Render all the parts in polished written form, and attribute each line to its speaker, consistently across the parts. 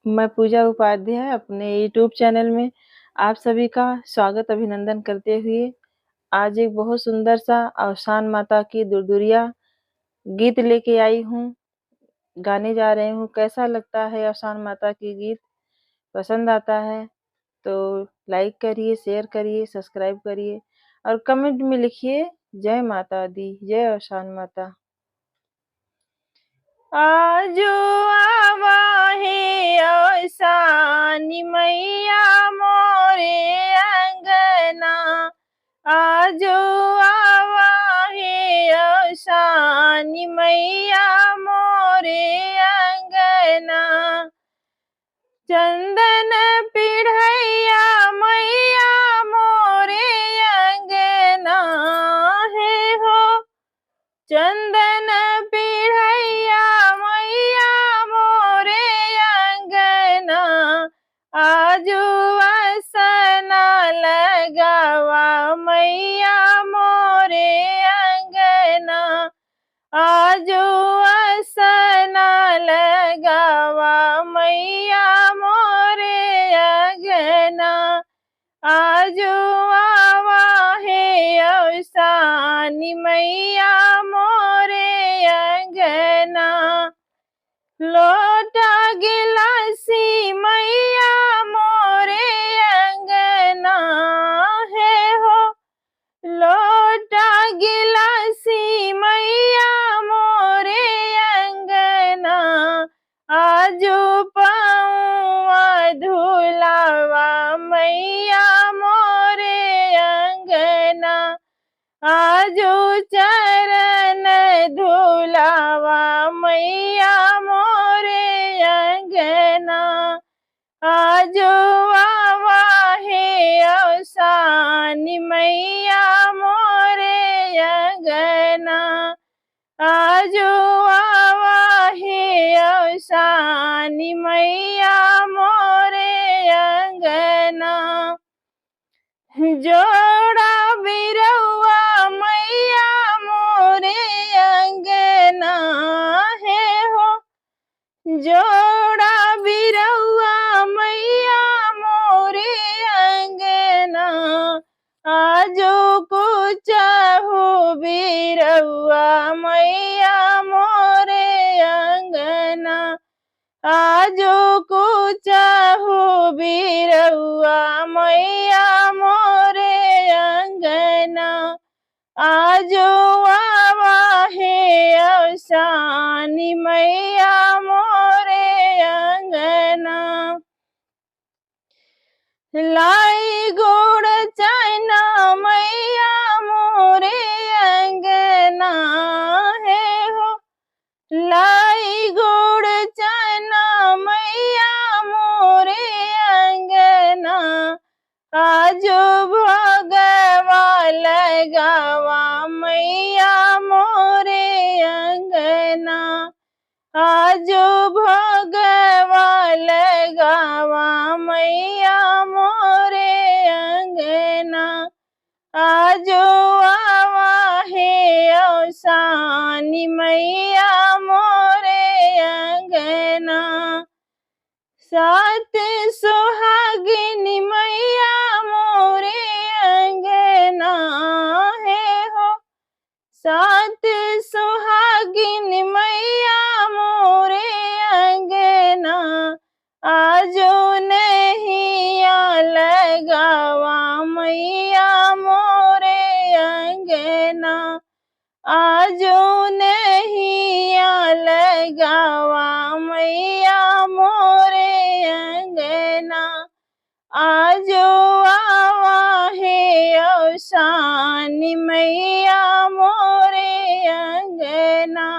Speaker 1: मैं पूजा उपाध्याय अपने YouTube channel में आप सभी का स्वागत अभिनंदन करते हुए आज एक बहुत सुंदर सा अवसान माता की दुर्दुरिया गीत लेके आई हूँ। गाने जा रही हूँ। कैसा लगता है अवसान माता की गीत? पसंद आता है तो लाइक करिए, शेयर करिए, सब्सक्राइब करिए और कमेंट में लिखिए जय माता दी, जय अवसान माता। आजो आवाहे अवसानी मैया मोरे अंगना, आजो आवाहे अवसानी मैया मोरे अंगना। चंदन पिढ़ैया मैया मोरे अंगना है हो, चंदन पिढ़ैया मैया मोरे अंगना। आजू असना लगावा मैया मोरे अंगना, आजू असना लगावा मैया मोरे अंगना। आजू आवा है अवसानी मैया मोरे अंगना। लोटा गिलासी मैया मोरे अंगना है हो, लोटा गिलासी मैया मोरे अंगना। आजू पाऊँ धुलावा मैया मोरे अंगना, आजू चरण धुलावा मैया मोरे अंगना। आजो आवा है अवसानी मैया मोरे अंगना, आजो आवा है अवसानी मैया मोरे अंगना। जोड़ा बिरौआ मैया मोरे अंगना है हो, जोड़ा बिरौआ मैया मोरे अंगना। आजो को चाहो बिरौआ मैया मोरे अंगना, आजो को चाहो बिरौआ मैया मोरे अंगना। आजो आवा है अवसानी मैया मोरे अंगना। लाई गोड़ चना मैया मोरे अंगना है हो, लाई गोड़ चना मैया मोरे अंगना। आजो भगवा लगावा मैया मोरे अंगना, आजो भगवा लगावा मैया मोरे अंगना। आजो आवा है अवसानी मैया मोरे अंगना। सात सुहागिनी मैया मोरे अंगना है हो, सात सुहागिनी मैया मोरे अंगना। आजो नैया लगावा मैया मोरे अंगना, आजो नैया लगावा मैया मोरे अंगना। आजो आवा है अवसानी मैया मोरे अंगना,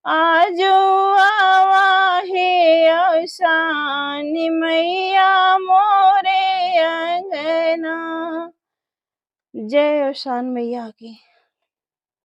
Speaker 1: आजो आवा है अवसानी मैया मोरे अंगना। जय अवसान मैया की।